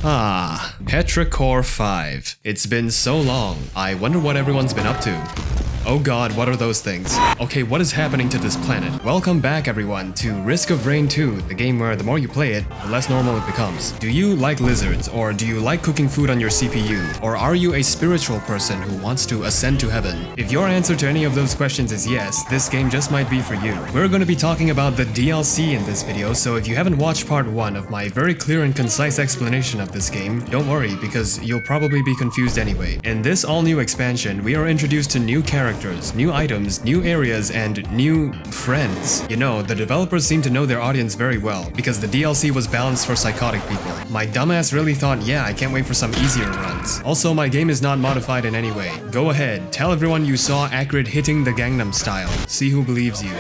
Ah, Petrichor 5. It's been so long. I wonder what everyone's been up to. Oh god, what are those things? Okay, what is happening to this planet? Welcome back everyone to Risk of Rain 2, the game where the more you play it, the less normal it becomes. Do you like lizards, or do you like cooking food on your CPU? Or are you a spiritual person who wants to ascend to heaven? If your answer to any of those questions is yes, this game just might be for you. We're going to be talking about the DLC in this video, so if you haven't watched part 1 of my very clear and concise explanation of this game, don't worry, because you'll probably be confused anyway. In this all-new expansion, we are introduced to new characters, new items, new areas, and new friends. You know, the developers seem to know their audience very well, because the DLC was balanced for psychotic people. My dumbass really thought, yeah, I can't wait for some easier runs. Also, my game is not modified in any way. Go ahead, tell everyone you saw Acrid hitting the Gangnam Style. See who believes you.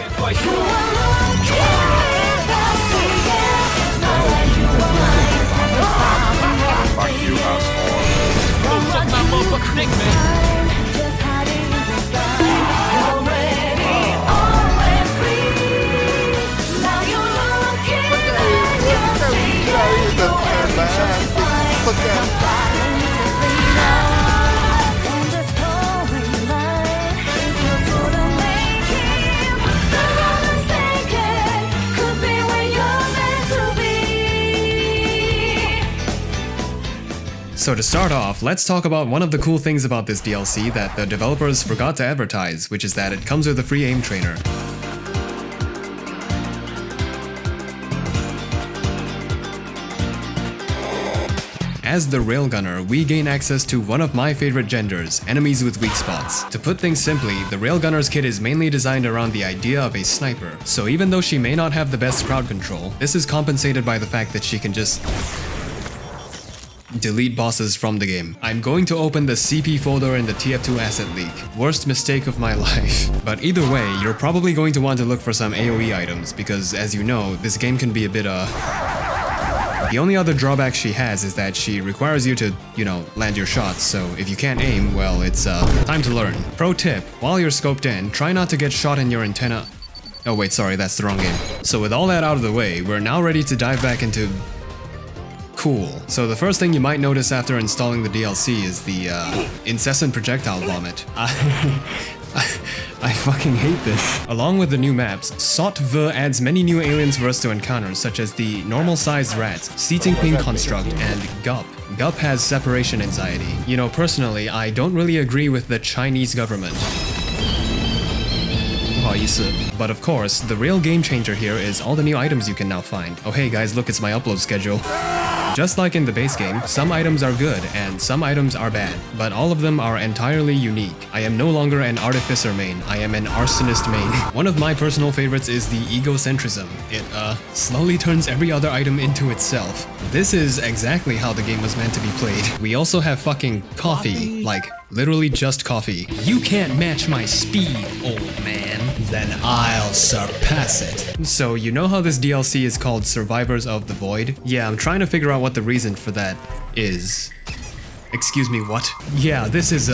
So to start off, let's talk about one of the cool things about this DLC that the developers forgot to advertise, which is that it comes with a free aim trainer. As the Railgunner, we gain access to one of my favorite genders, enemies with weak spots. To put things simply, the Railgunner's kit is mainly designed around the idea of a sniper, so even though she may not have the best crowd control, this is compensated by the fact that she can just delete bosses from the game. I'm going to open the CP folder in the TF2 asset leak. Worst mistake of my life. But either way, you're probably going to want to look for some AoE items, because as you know, this game can be a bit The only other drawback she has is that she requires you to, land your shots, so if you can't aim, well, it's time to learn. Pro tip, while you're scoped in, try not to get shot in your antenna. Oh wait, sorry, that's the wrong game. So with all that out of the way, we're now ready to dive back into cool. So the first thing you might notice after installing the DLC is the incessant projectile vomit. I fucking hate this. Along with the new maps, Sot V adds many new aliens for us to encounter, such as the normal-sized rats, Seating Ping Construct, and Gup. Gup has separation anxiety. You know, personally, I don't really agree with the Chinese government. But of course, the real game changer here is all the new items you can now find. Oh hey guys, look, it's my upload schedule. Just like in the base game, some items are good and some items are bad, but all of them are entirely unique. I am no longer an artificer main, I am an arsonist main. One of my personal favorites is the egocentrism. It slowly turns every other item into itself. This is exactly how the game was meant to be played. We also have fucking coffee, like literally just coffee. You can't match my speed, old man. Then I'll surpass it. So you know how this DLC is called Survivors of the Void? Yeah, I'm trying to figure out what the reason for that is. Excuse me, what? Yeah, this is,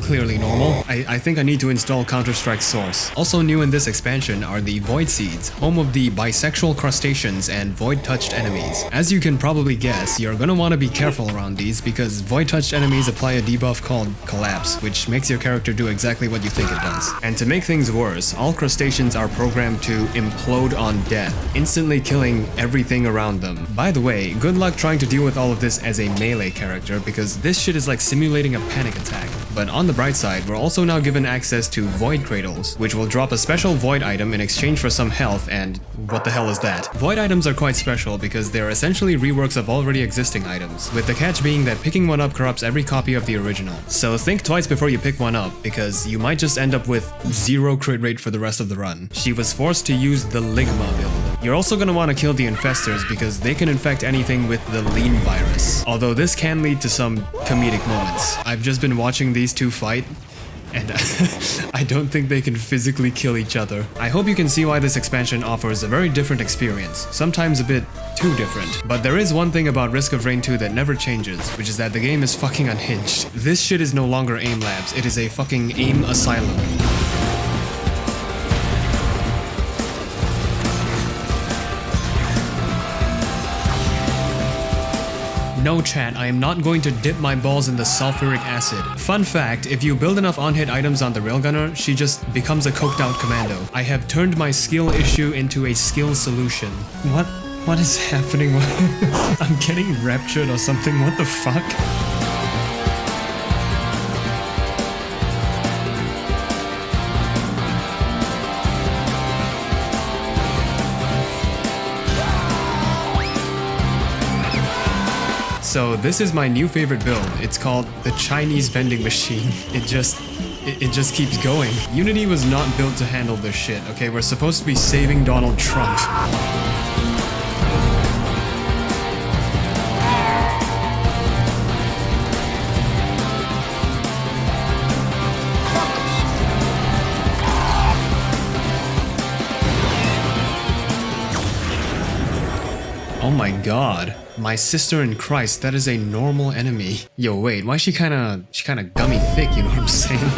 clearly normal. I think I need to install Counter-Strike Source. Also new in this expansion are the Void Seeds, home of the bisexual crustaceans and void-touched enemies. As you can probably guess, you're gonna want to be careful around these because void-touched enemies apply a debuff called Collapse, which makes your character do exactly what you think it does. And to make things worse, all crustaceans are programmed to implode on death, instantly killing everything around them. By the way, good luck trying to deal with all of this as a melee character because this shit is like simulating a panic attack. But on the bright side, we're also now given access to Void Cradles, which will drop a special Void item in exchange for some health, and what the hell is that? Void items are quite special because they're essentially reworks of already existing items, with the catch being that picking one up corrupts every copy of the original. So think twice before you pick one up, because you might just end up with 0 crit rate for the rest of the run. She was forced to use the Ligma build. You're also gonna want to kill the infestors because they can infect anything with the lean virus, although this can lead to some comedic moments. I've just been watching these two fight, and I don't think they can physically kill each other. I hope you can see why this expansion offers a very different experience, sometimes a bit too different. But there is one thing about Risk of Rain 2 that never changes, which is that the game is fucking unhinged. This shit is no longer aim labs, it is a fucking aim asylum. No chat, I am not going to dip my balls in the sulfuric acid. Fun fact, if you build enough on-hit items on the railgunner, she just becomes a coked out commando. I have turned my skill issue into a skill solution. What is happening? I'm getting raptured or something, what the fuck? So this is my new favorite build. It's called the Chinese vending machine. It just keeps going. Unity was not built to handle this shit, okay? We're supposed to be saving Donald Trump. Oh my god. My sister in Christ, that is a normal enemy. Yo, wait, why is she kinda gummy thick, you know what I'm saying?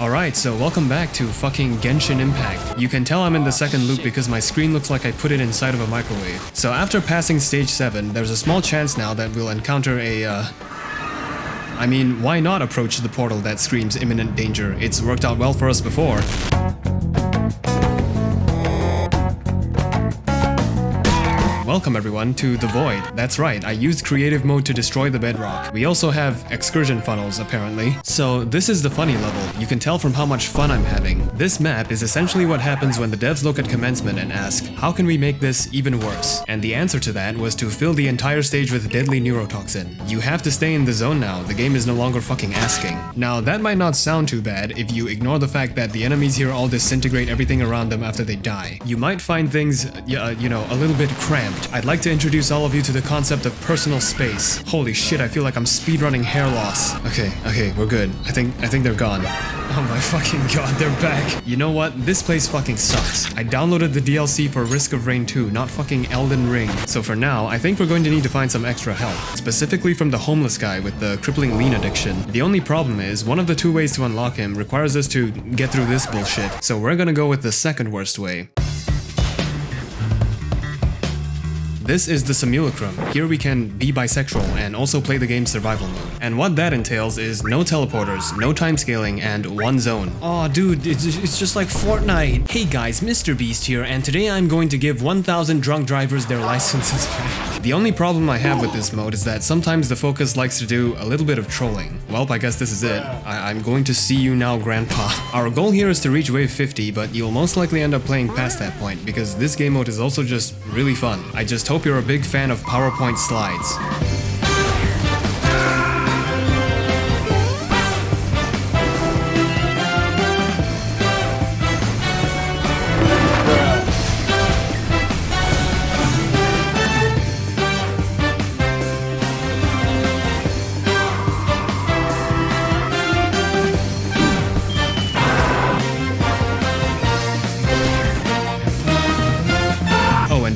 Alright, so welcome back to fucking Genshin Impact. You can tell I'm in the second loop because my screen looks like I put it inside of a microwave. So after passing stage 7, there's a small chance now that we'll encounter a, I mean, why not approach the portal that screams imminent danger? It's worked out well for us before. Welcome everyone to the Void. That's right, I used creative mode to destroy the bedrock. We also have excursion funnels apparently. So this is the funny level. You can tell from how much fun I'm having. This map is essentially what happens when the devs look at commencement and ask, how can we make this even worse? And the answer to that was to fill the entire stage with deadly neurotoxin. You have to stay in the zone now, the game is no longer fucking asking. Now that might not sound too bad if you ignore the fact that the enemies here all disintegrate everything around them after they die. You might find things, you know, a little bit cramped. I'd like to introduce all of you to the concept of personal space. Holy shit, I feel like I'm speedrunning hair loss. Okay, we're good. I think they're gone. Oh my fucking god, they're back. You know what? This place fucking sucks. I downloaded the DLC for Risk of Rain 2, not fucking Elden Ring. So for now, I think we're going to need to find some extra help. Specifically from the homeless guy with the crippling lean addiction. The only problem is, one of the two ways to unlock him requires us to get through this bullshit. So we're gonna go with the second worst way. This is the Simulacrum. Here we can be bisexual and also play the game's survival mode. And what that entails is no teleporters, no time scaling, and one zone. Aw, dude, it's just like Fortnite. Hey guys, Mr. Beast here, and today I'm going to give 1,000 drunk drivers their licenses back. The only problem I have with this mode is that sometimes the focus likes to do a little bit of trolling. Well, I guess this is it. I'm going to see you now, Grandpa. Our goal here is to reach wave 50, but you'll most likely end up playing past that point because this game mode is also just really fun. I just hope you're a big fan of PowerPoint slides.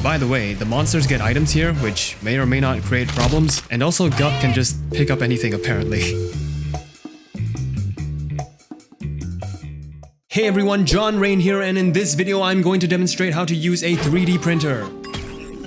By the way, the monsters get items here, which may or may not create problems, and also Gut can just pick up anything apparently. Hey everyone, John Rain here, and in this video I'm going to demonstrate how to use a 3D printer.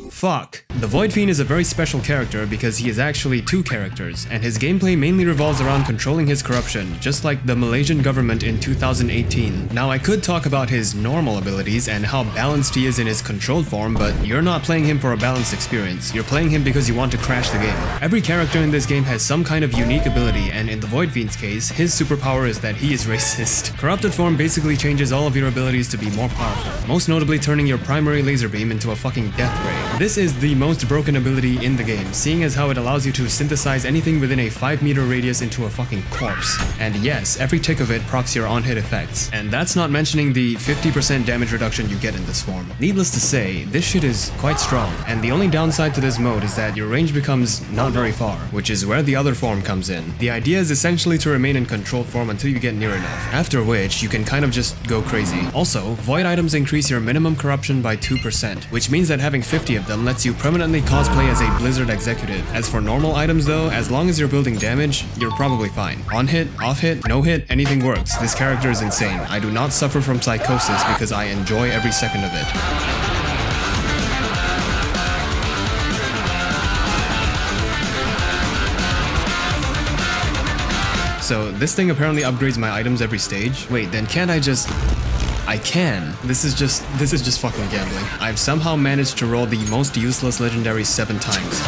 Fuck. The Void Fiend is a very special character because he is actually two characters, and his gameplay mainly revolves around controlling his corruption, just like the Malaysian government in 2018. Now I could talk about his normal abilities and how balanced he is in his controlled form, but you're not playing him for a balanced experience, you're playing him because you want to crash the game. Every character in this game has some kind of unique ability, and in the Void Fiend's case, his superpower is that he is racist. Corrupted form basically changes all of your abilities to be more powerful, most notably turning your primary laser beam into a fucking death ray. This is the most broken ability in the game, seeing as how it allows you to synthesize anything within a 5-meter radius into a fucking corpse. And yes, every tick of it procs your on-hit effects. And that's not mentioning the 50% damage reduction you get in this form. Needless to say, this shit is quite strong, and the only downside to this mode is that your range becomes not very far, which is where the other form comes in. The idea is essentially to remain in controlled form until you get near enough, after which you can kind of just go crazy. Also, void items increase your minimum corruption by 2%, which means that having 50 of them lets you permanently cosplay as a Blizzard executive. As for normal items though, as long as you're building damage, you're probably fine. On hit, off hit, no hit, anything works. This character is insane. I do not suffer from psychosis because I enjoy every second of it. So this thing apparently upgrades my items every stage. Wait, then can't I just... I can. This is just fucking gambling. I've somehow managed to roll the most useless legendary 7 times.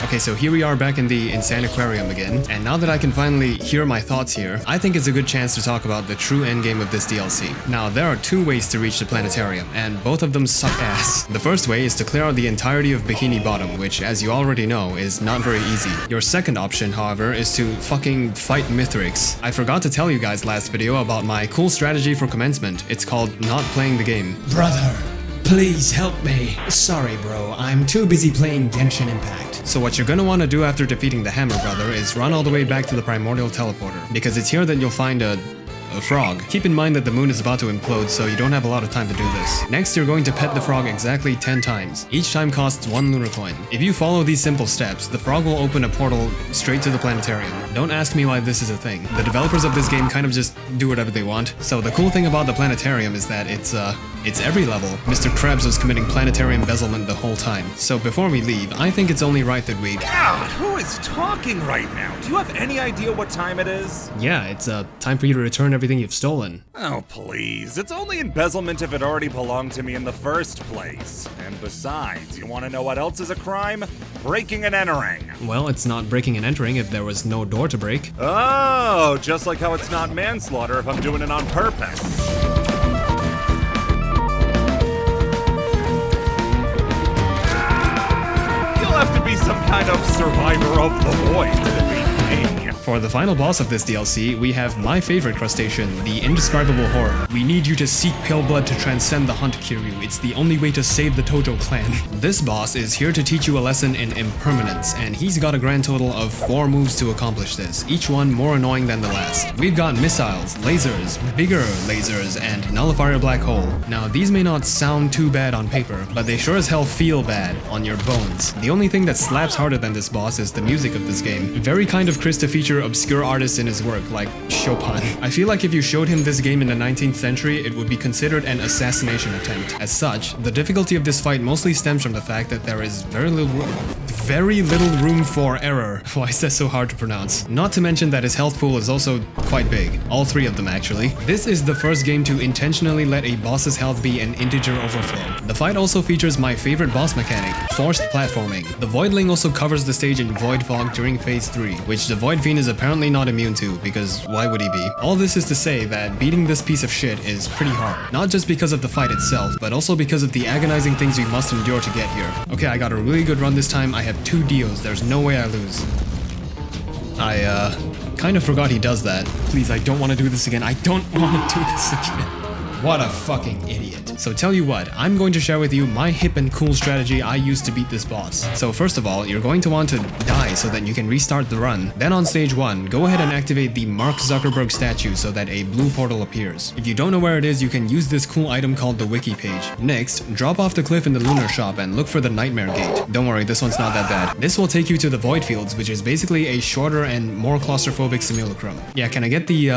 Okay, so here we are back in the insane aquarium again, and now that I can finally hear my thoughts here, I think it's a good chance to talk about the true endgame of this DLC. Now, there are 2 ways to reach the planetarium, and both of them suck ass. The first way is to clear out the entirety of Bikini Bottom, which, as you already know, is not very easy. Your second option, however, is to fucking fight Mithrix. I forgot to tell you guys last video about my cool strategy for commencement. It's called not playing the game. Brother, please help me. Sorry, bro. I'm too busy playing Genshin Impact. So what you're gonna want to do after defeating the Hammer Brother is run all the way back to the Primordial Teleporter, because it's here that you'll find a frog. Keep in mind that the moon is about to implode, so you don't have a lot of time to do this. Next, you're going to pet the frog exactly 10 times. Each time costs 1 lunar coin. If you follow these simple steps, the frog will open a portal straight to the planetarium. Don't ask me why this is a thing. The developers of this game kind of just do whatever they want. So the cool thing about the planetarium is that it's every level. Mr. Krebs was committing planetary embezzlement the whole time. So before we leave, I think it's only right that we... God, who is talking right now? Do you have any idea what time it is? Yeah, it's time for you to return everything you've stolen. Oh, please. It's only embezzlement if it already belonged to me in the first place. And besides, you want to know what else is a crime? Breaking and entering. Well, it's not breaking and entering if there was no door to break. Oh, just like how it's not manslaughter if I'm doing it on purpose. You'll have to be some kind of survivor of the void to defeat me. For the final boss of this DLC, we have my favorite crustacean, the indescribable horror. We need you to seek pale blood to transcend the hunt, Kiryu. It's the only way to save the Tojo clan. This boss is here to teach you a lesson in impermanence, and he's got a grand total of 4 moves to accomplish this, each one more annoying than the last. We've got missiles, lasers, bigger lasers, and nullifier black hole. Now, these may not sound too bad on paper, but they sure as hell feel bad on your bones. The only thing that slaps harder than this boss is the music of this game. Very kind of Chris to feature obscure artists in his work, like Chopin. I feel like if you showed him this game in the 19th century, it would be considered an assassination attempt. As such, the difficulty of this fight mostly stems from the fact that there is very little room for error. Why is that so hard to pronounce? Not to mention that his health pool is also quite big. All 3 of them, actually. This is the first game to intentionally let a boss's health be an integer overflow. The fight also features my favorite boss mechanic, forced platforming. The Voidling also covers the stage in Void Fog during Phase 3, which the Void Fiend is apparently not immune to, because why would he be? All this is to say that beating this piece of shit is pretty hard. Not just because of the fight itself, but also because of the agonizing things we must endure to get here. Okay, I got a really good run this time. I have 2 Dios. There's no way I lose. I kind of forgot he does that. Please, I don't want to do this again. I don't want to do this again. What a fucking idiot. So tell you what, I'm going to share with you my hip and cool strategy I used to beat this boss. So first of all, you're going to want to die so that you can restart the run. Then on stage 1, go ahead and activate the Mark Zuckerberg statue so that a blue portal appears. If you don't know where it is, you can use this cool item called the wiki page. Next, drop off the cliff in the lunar shop and look for the nightmare gate. Don't worry, this one's not that bad. This will take you to the void fields, which is basically a shorter and more claustrophobic simulacrum. Yeah, can I get the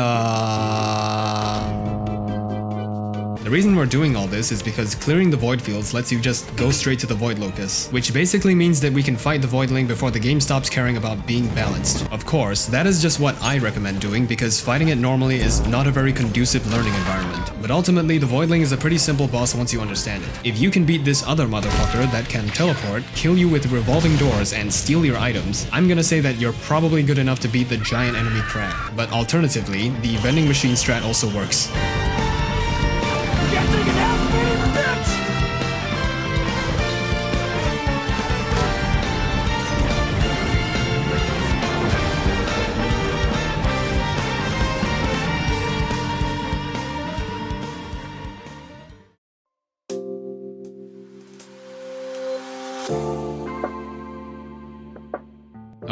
The reason we're doing all this is because clearing the void fields lets you just go straight to the void locus, which basically means that we can fight the voidling before the game stops caring about being balanced. Of course, that is just what I recommend doing because fighting it normally is not a very conducive learning environment. But ultimately, the voidling is a pretty simple boss once you understand it. If you can beat this other motherfucker that can teleport, kill you with revolving doors, and steal your items, I'm gonna say that you're probably good enough to beat the giant enemy crab. But alternatively, the vending machine strat also works.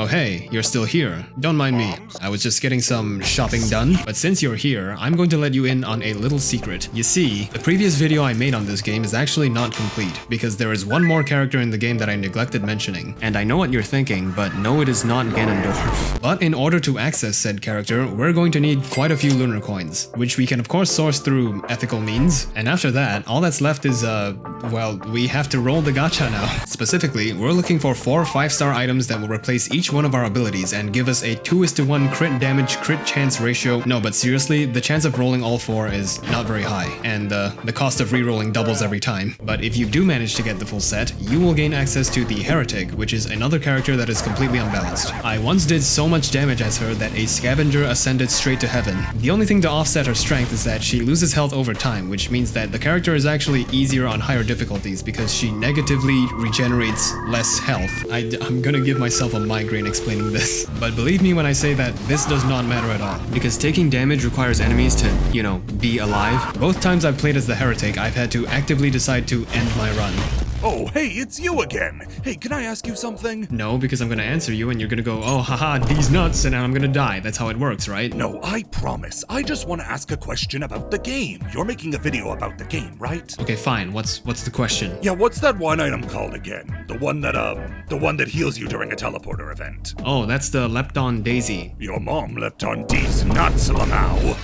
Oh hey, you're still here. Don't mind me. I was just getting some shopping done, but since you're here, I'm going to let you in on a little secret. You see, the previous video I made on this game is actually not complete, because there is one more character in the game that I neglected mentioning. And I know what you're thinking, but no, it is not Ganondorf. But in order to access said character, we're going to need quite a few lunar coins, which we can of course source through ethical means. And after that, all that's left is, well, we have to roll the gacha now. Specifically, we're looking for 4 5-star items that will replace each one of our abilities and give us a 2:1 crit damage crit chance ratio. No, but seriously, the chance of rolling all 4 is not very high, and the cost of re-rolling doubles every time. But if you do manage to get the full set, you will gain access to the Heretic, which is another character that is completely unbalanced. I once did so much damage as her that a scavenger ascended straight to heaven. The only thing to offset her strength is that she loses health over time, which means that the character is actually easier on higher difficulties because she negatively regenerates less health. I'm gonna give myself a migraine explaining this. But believe me when I say that this does not matter at all, because taking damage requires enemies to, you know, be alive. Both times I've played as the Heretic, I've had to actively decide to end my run. Oh, hey, it's you again. Hey, can I ask you something? No, because I'm gonna answer you and you're gonna go, oh haha, these nuts, and now I'm gonna die. That's how it works, right? No, I promise. I just want to ask a question about the game. You're making a video about the game, right? Okay, fine. What's the question? Yeah, what's that one item called again? The one that heals you during a teleporter event. Oh, that's the Lepton Daisy. Your mom leapt on these nuts, Lamau.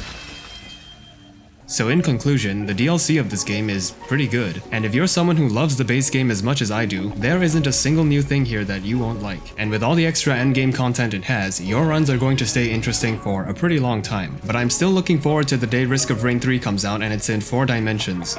So in conclusion, the DLC of this game is pretty good, and if you're someone who loves the base game as much as I do, there isn't a single new thing here that you won't like. And with all the extra endgame content it has, your runs are going to stay interesting for a pretty long time. But I'm still looking forward to the day Risk of Rain 3 comes out and it's in 4 dimensions.